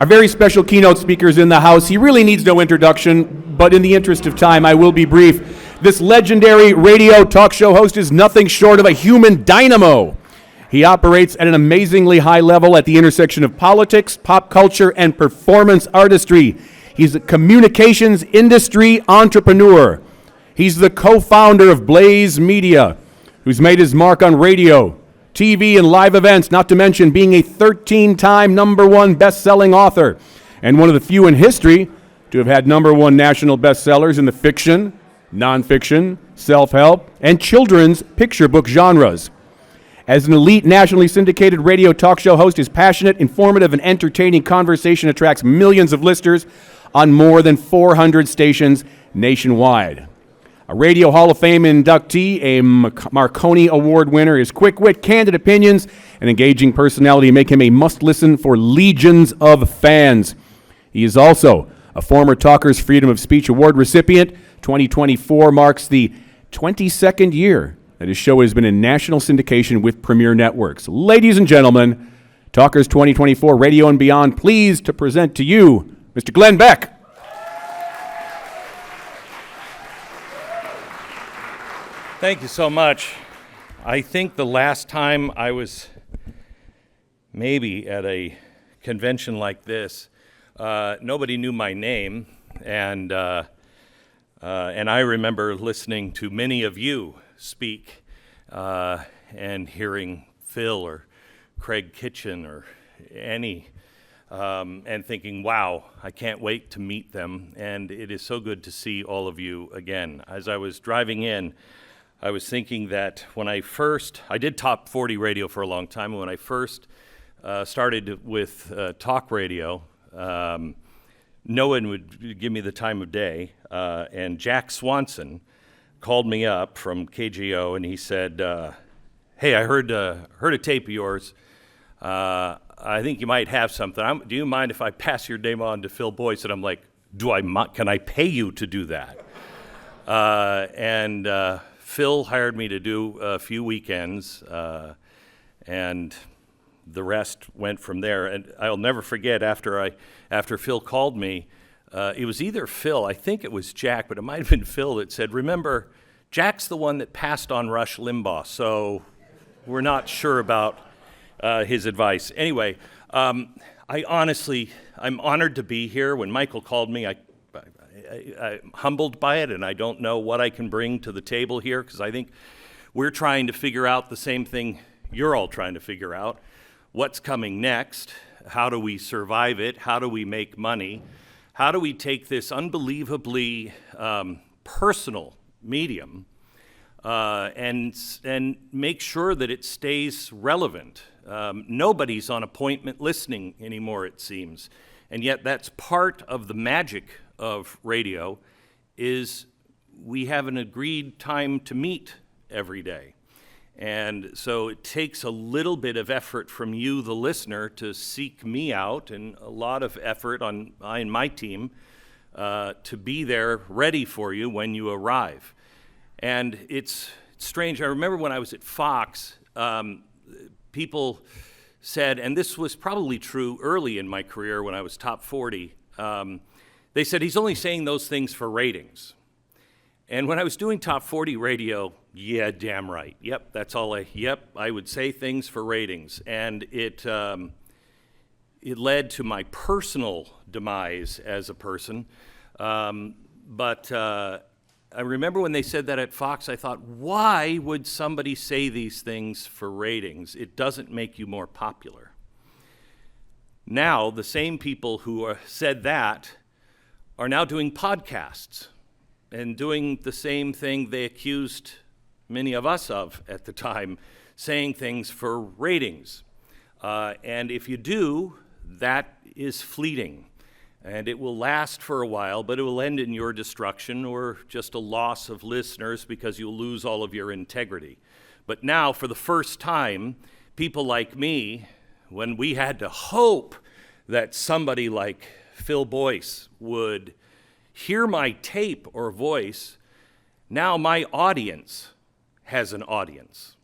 Our very special keynote speaker is in the house. He really needs no introduction, but in the interest of time, I will be brief. This legendary radio talk show host is nothing short of a human dynamo. He operates at an amazingly high level at the intersection of politics, pop culture, and performance artistry. He's a communications industry entrepreneur. He's the co-founder of Blaze Media, who's made his mark on radio, TV, and live events, not to mention being a 13-time #1 best-selling author, and one of the few in history to have had #1 national bestsellers in the fiction, nonfiction, self-help, and children's picture book genres. As an elite nationally syndicated radio talk show host, his passionate, informative, and entertaining conversation attracts millions of listeners on more than 400 stations nationwide. A Radio Hall of Fame inductee, a Marconi Award winner, his quick wit, candid opinions, and engaging personality make him a must-listen for legions of fans. He is also a former Talkers Freedom of Speech Award recipient. 2024 marks the 22nd year that his show has been in national syndication with premier networks. Ladies and gentlemen, Talkers 2024 Radio and Beyond, pleased to present to you Mr. Glenn Beck. Thank you so much. I think the last time I was maybe at a convention like this, nobody knew my name, and I remember listening to many of you speak and hearing Phil or Craig Kitchen or any, and thinking, wow, I can't wait to meet them, and it is so good to see all of you again. As I was driving in, I was thinking that when I did top 40 radio for a long time, and when I first started with talk radio, no one would give me the time of day, and Jack Swanson called me up from KGO, and he said, hey, I heard a tape of yours. I think you might have something. Do you mind if I pass your name on to Phil Boyce? And I'm like, can I pay you to do that? And Phil hired me to do a few weekends, and the rest went from there. And I'll never forget, after Phil called me, it was either Phil, I think it was Jack, but it might have been Phil that said, remember, Jack's the one that passed on Rush Limbaugh, so we're not sure about his advice. Anyway, I'm honored to be here. When Michael called me, I'm humbled by it, and I don't know what I can bring to the table here, because I think we're trying to figure out the same thing you're all trying to figure out. What's coming next? How do we survive it? How do we make money? How do we take this unbelievably personal medium and make sure that it stays relevant? Nobody's on appointment listening anymore, it seems. And yet that's part of the magic of radio, is we have an agreed time to meet every day. And so it takes a little bit of effort from you, the listener, to seek me out, and a lot of effort on my team to be there ready for you when you arrive. And it's strange. I remember when I was at Fox, people said, and this was probably true early in my career when I was top 40, they said, he's only saying those things for ratings. And when I was doing top 40 radio, yeah, damn right. Yep, that's all I would say things for ratings. And it led to my personal demise as a person. But I remember when they said that at Fox, I thought, why would somebody say these things for ratings? It doesn't make you more popular. Now, the same people who said that are now doing podcasts and doing the same thing they accused many of us of at the time, saying things for ratings. And if you do, that is fleeting. And it will last for a while, but it will end in your destruction or just a loss of listeners because you'll lose all of your integrity. But now, for the first time, people like me, when we had to hope that somebody like Phil Boyce would hear my tape or voice, now my audience has an audience.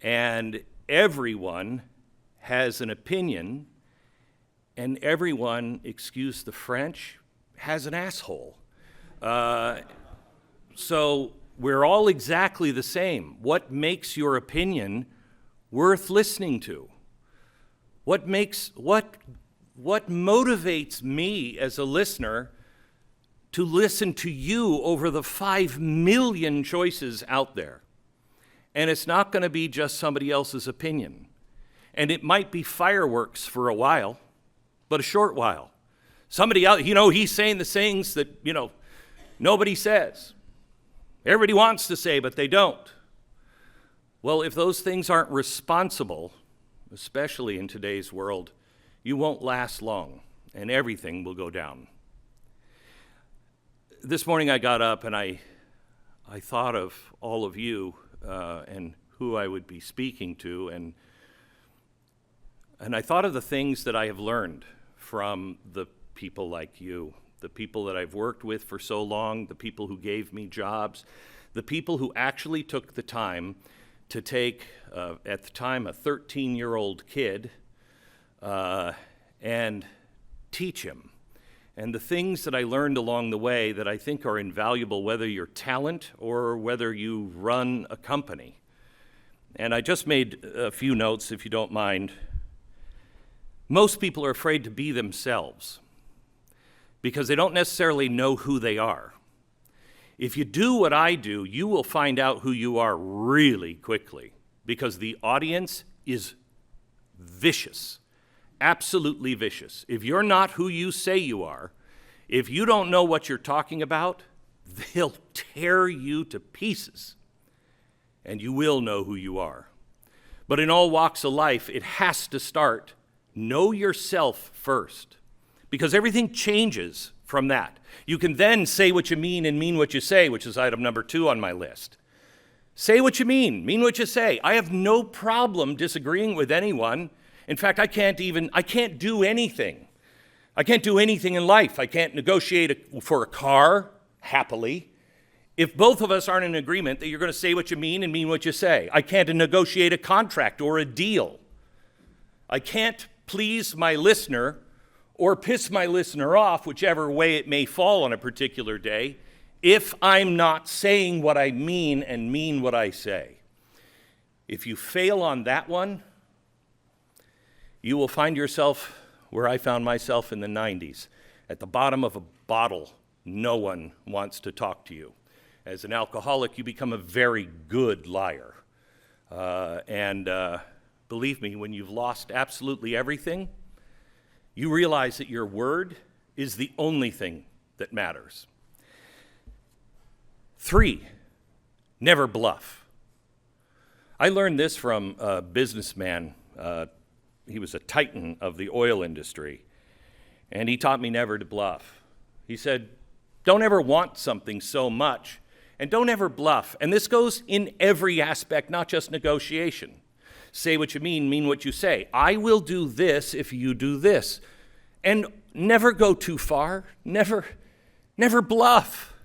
And everyone has an opinion, and everyone, excuse the French, has an asshole. So we're all exactly the same. What makes your opinion worth listening to? What motivates me as a listener to listen to you over the 5 million choices out there? And it's not going to be just somebody else's opinion. And it might be fireworks for a while, but a short while. Somebody else, he's saying the things that, nobody says. Everybody wants to say, but they don't. Well, if those things aren't responsible, especially in today's world, you won't last long, and everything will go down. This morning I got up and I thought of all of you and who I would be speaking to, and I thought of the things that I have learned from the people like you, the people that I've worked with for so long, the people who gave me jobs, the people who actually took the time to take, at the time, a 13-year-old kid and teach him. And the things that I learned along the way that I think are invaluable, whether you're talent or whether you run a company. And I just made a few notes, if you don't mind. Most people are afraid to be themselves because they don't necessarily know who they are. If you do what I do, you will find out who you are really quickly because the audience is vicious, absolutely vicious. If you're not who you say you are, if you don't know what you're talking about, they'll tear you to pieces, and you will know who you are. But in all walks of life, it has to start, know yourself first, because everything changes from that. You can then say what you mean and mean what you say, which is item number 2 on my list. Say what you mean what you say. I have no problem disagreeing with anyone. In fact, I can't do anything. I can't do anything in life. I can't negotiate for a car, happily, if both of us aren't in agreement that you're going to say what you mean and mean what you say. I can't negotiate a contract or a deal. I can't please my listener or piss my listener off, whichever way it may fall on a particular day, if I'm not saying what I mean and mean what I say. If you fail on that one, you will find yourself where I found myself in the 90s, at the bottom of a bottle. No one wants to talk to you. As an alcoholic, you become a very good liar. Believe me, when you've lost absolutely everything, you realize that your word is the only thing that matters. 3, never bluff. I learned this from a businessman. He was a titan of the oil industry, and he taught me never to bluff. He said, don't ever want something so much, and don't ever bluff. And this goes in every aspect, not just negotiation. Say what you mean what you say. I will do this if you do this. And never go too far. Never bluff.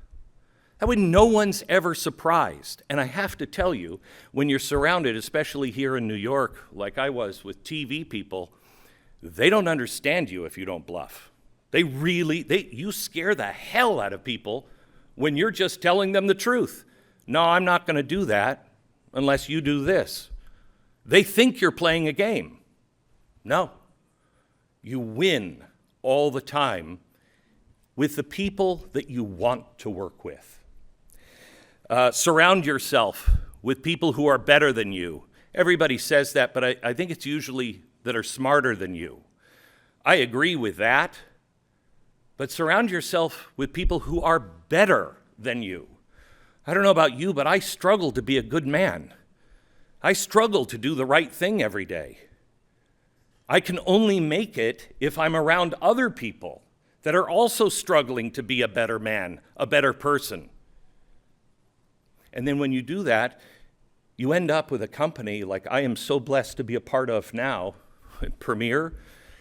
That way no one's ever surprised. And I have to tell you, when you're surrounded, especially here in New York, like I was with TV people, they don't understand you if you don't bluff. You scare the hell out of people when you're just telling them the truth. No, I'm not going to do that unless you do this. They think you're playing a game. No. You win all the time with the people that you want to work with. Surround yourself with people who are better than you. Everybody says that, but I think it's usually that are smarter than you. I agree with that, but surround yourself with people who are better than you. I don't know about you, but I struggle to be a good man. I struggle to do the right thing every day. I can only make it if I'm around other people that are also struggling to be a better man, a better person. And then when you do that, you end up with a company like I am so blessed to be a part of now, Premier,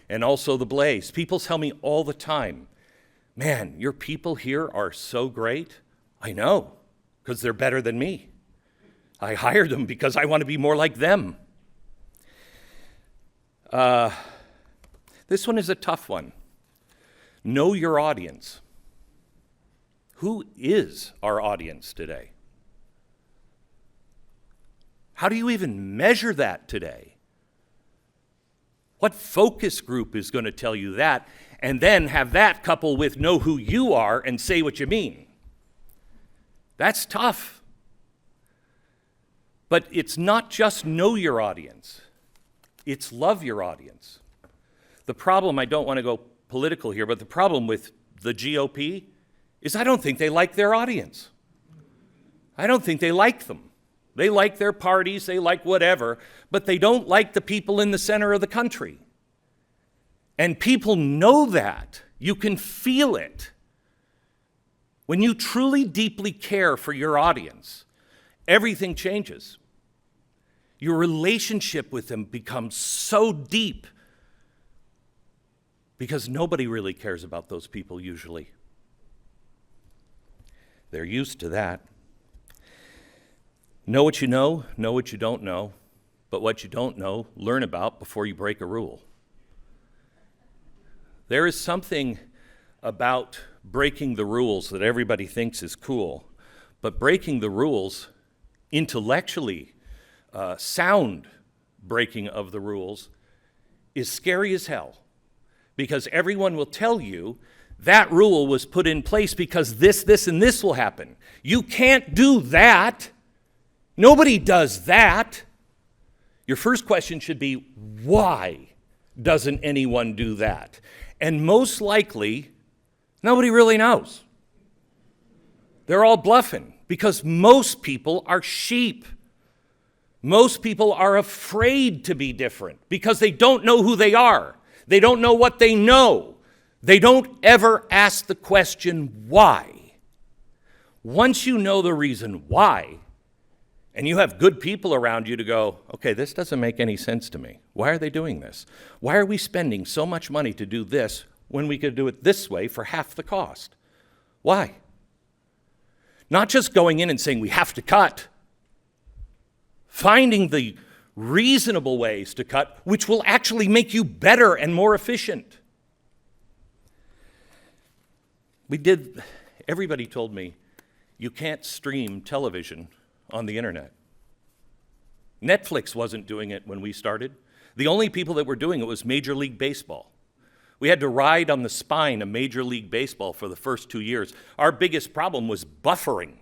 and also the Blaze. People tell me all the time, man, your people here are so great. I know, because they're better than me. I hired them because I want to be more like them. This one is a tough one. Know your audience. Who is our audience today? How do you even measure that today? What focus group is going to tell you that, and then have that couple with know who you are and say what you mean? That's tough. But it's not just know your audience. It's love your audience. The problem, I don't want to go political here, but the problem with the GOP is I don't think they like their audience. I don't think they like them. They like their parties, they like whatever, but they don't like the people in the center of the country. And people know that. You can feel it. When you truly deeply care for your audience, everything changes. Your relationship with them becomes so deep because nobody really cares about those people usually. They're used to that. Know what you know what you don't know, but what you don't know, learn about before you break a rule. There is something about breaking the rules that everybody thinks is cool, but breaking the rules, intellectually sound breaking of the rules, is scary as hell, because everyone will tell you that rule was put in place because this, and this will happen. You can't do that. Nobody does that. Your first question should be, why doesn't anyone do that? And most likely, nobody really knows. They're all bluffing because most people are sheep. Most people are afraid to be different because they don't know who they are. They don't know what they know. They don't ever ask the question, why? Once you know the reason why, and you have good people around you to go, okay, this doesn't make any sense to me. Why are they doing this? Why are we spending so much money to do this when we could do it this way for half the cost? Why? Not just going in and saying we have to cut. Finding the reasonable ways to cut, which will actually make you better and more efficient. Everybody told me, you can't stream television on the internet. Netflix wasn't doing it when we started. The only people that were doing it was Major League Baseball. We had to ride on the spine of Major League Baseball for the first 2 years. Our biggest problem was buffering.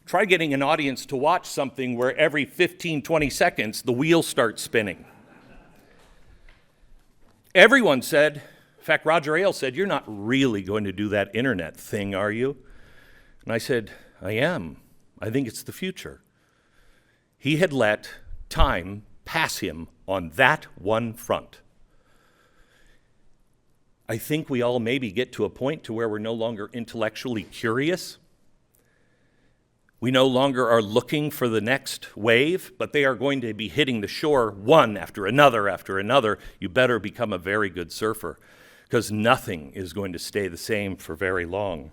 Try getting an audience to watch something where every 15, 20 seconds the wheels start spinning. Everyone said, in fact, Roger Ailes said, "You're not really going to do that internet thing, are you?" And I said, "I am. I think it's the future." He had let time pass him on that one front. I think we all maybe get to a point to where we're no longer intellectually curious. We no longer are looking for the next wave, but they are going to be hitting the shore one after another after another. You better become a very good surfer, because nothing is going to stay the same for very long.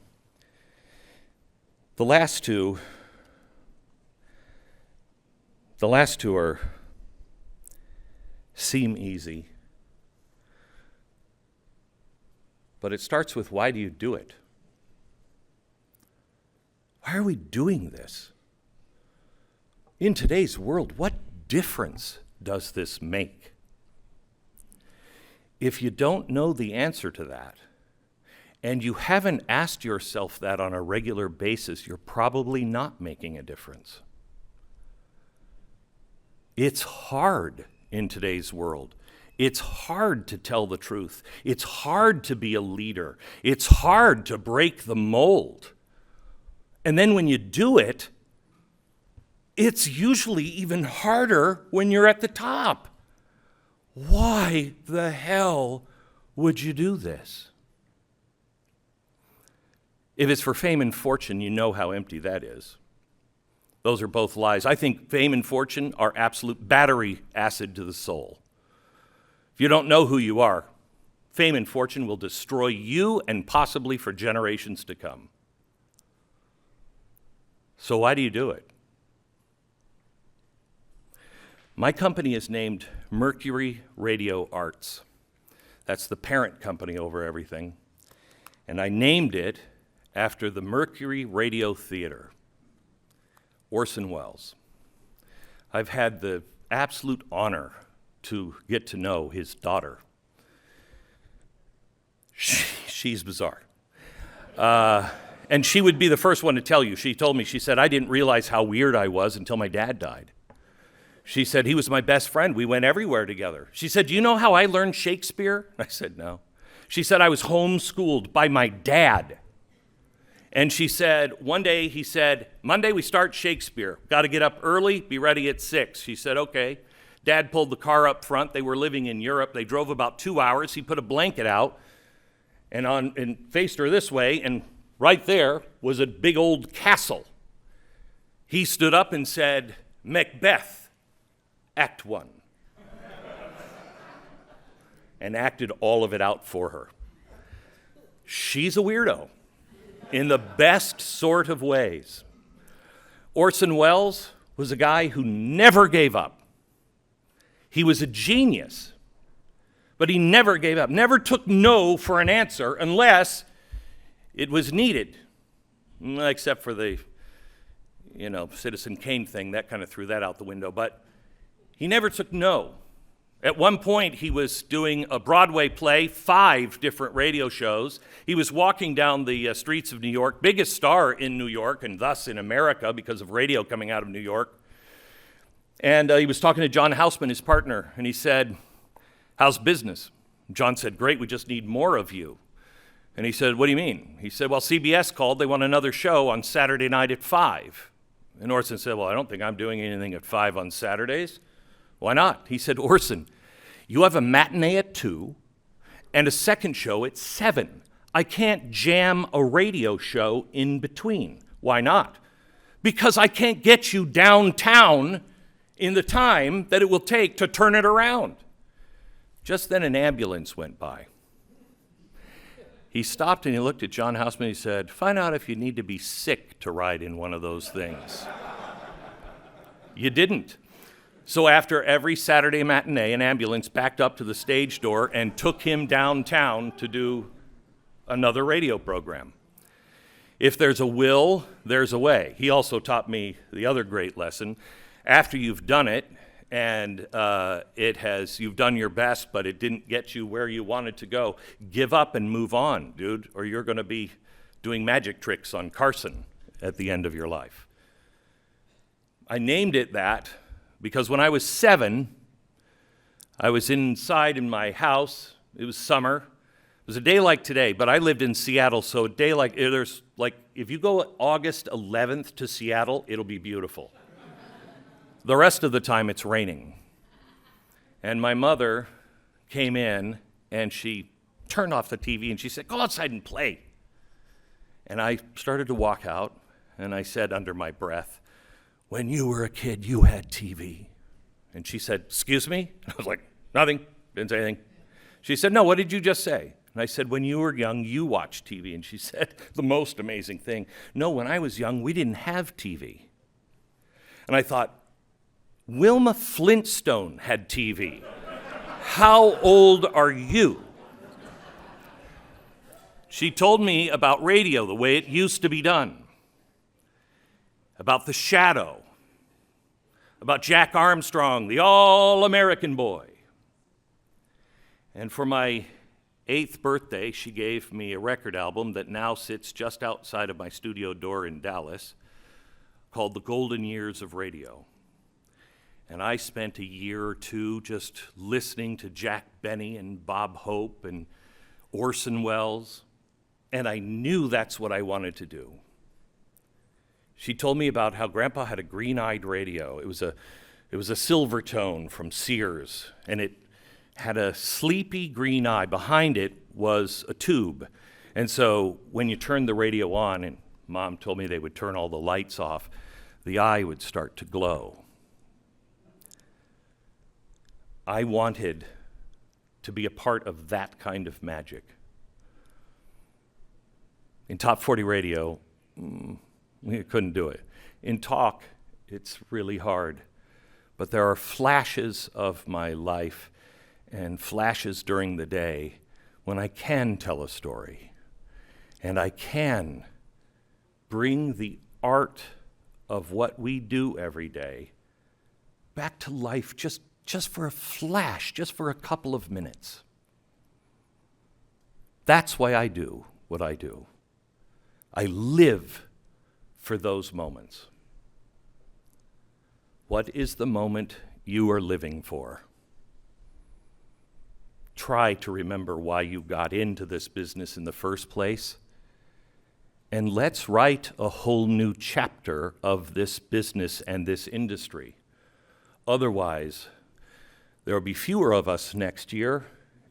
The last two seem easy, but it starts with, why do you do it? Why are we doing this? In today's world, what difference does this make? If you don't know the answer to that, and you haven't asked yourself that on a regular basis, you're probably not making a difference. It's hard in today's world. It's hard to tell the truth. It's hard to be a leader. It's hard to break the mold. And then when you do it, it's usually even harder when you're at the top. Why the hell would you do this? If it's for fame and fortune, you know how empty that is. Those are both lies. I think fame and fortune are absolute battery acid to the soul. If you don't know who you are, fame and fortune will destroy you and possibly for generations to come. So why do you do it? My company is named Mercury Radio Arts. That's the parent company over everything. And I named it after the Mercury Radio Theater, Orson Welles. I've had the absolute honor to get to know his daughter. She's bizarre. And she would be the first one to tell you. She told me, she said, I didn't realize how weird I was until my dad died. She said, he was my best friend. We went everywhere together. She said, do you know how I learned Shakespeare? I said, no. She said, I was homeschooled by my dad. And she said, one day he said, Monday we start Shakespeare. Got to get up early, be ready at 6. She said, okay. Dad pulled the car up front. They were living in Europe. They drove about 2 hours. He put a blanket out and faced her this way, and right there was a big old castle. He stood up and said, Macbeth, Act 1. And acted all of it out for her. She's a weirdo in the best sort of ways. Orson Welles was a guy who never gave up. He was a genius, but he never gave up, never took no for an answer unless it was needed, except for the, Citizen Kane thing. That kind of threw that out the window, but he never took no. At one point, he was doing a Broadway play, 5 different radio shows. He was walking down the streets of New York, biggest star in New York, and thus in America because of radio coming out of New York. And he was talking to John Houseman, his partner, and he said, how's business? John said, great, we just need more of you. And he said, what do you mean? He said, well, CBS called, they want another show on Saturday night at 5. And Orson said, well, I don't think I'm doing anything at 5 on Saturdays. Why not? He said, Orson, you have a matinee at 2 and a second show at 7. I can't jam a radio show in between. Why not? Because I can't get you downtown in the time that it will take to turn it around. Just then an ambulance went by. He stopped and he looked at John Houseman and he said, find out if you need to be sick to ride in one of those things. You didn't. So after every Saturday matinee, an ambulance backed up to the stage door and took him downtown to do another radio program. If there's a will, there's a way. He also taught me the other great lesson. After you've done it, and you've done your best, but it didn't get you where you wanted to go, give up and move on, dude, or you're going to be doing magic tricks on Carson at the end of your life. I named it that because when I was 7, I was inside in my house. It was summer. It was a day like today, but I lived in Seattle, so a day like, if you go August 11th to Seattle, it'll be beautiful. The rest of the time, it's raining. And my mother came in, and she turned off the TV, and she said, go outside and play. And I started to walk out, and I said under my breath, when you were a kid, you had TV. And she said, excuse me? I was like, nothing, didn't say anything. She said, no, what did you just say? And I said, when you were young, you watched TV. And she said, the most amazing thing, no, when I was young, we didn't have TV. And I thought, Wilma Flintstone had TV. How old are you? She told me about radio, the way it used to be done, about the shadow, about Jack Armstrong, the all-American boy. And for my 8th birthday, she gave me a record album that now sits just outside of my studio door in Dallas called The Golden Years of Radio. And I spent a year or two just listening to Jack Benny and Bob Hope and Orson Welles, and I knew that's what I wanted to do. She told me about how Grandpa had a green-eyed radio. It was a Silvertone from Sears, and it had a sleepy green eye. Behind it was a tube. And so when you turned the radio on, and Mom told me they would turn all the lights off, the eye would start to glow. I wanted to be a part of that kind of magic. In Top 40 radio, we couldn't do it. In talk, it's really hard. But there are flashes of my life, and flashes during the day when I can tell a story and I can bring the art of what we do every day back to life just for a flash, just for a couple of minutes. That's why I do what I do. I live for those moments. What is the moment you are living for? Try to remember why you got into this business in the first place, and let's write a whole new chapter of this business and this industry. Otherwise, there will be fewer of us next year,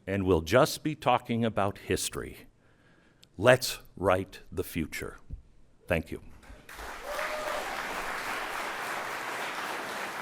and we'll just be talking about history. Let's write the future. Thank you.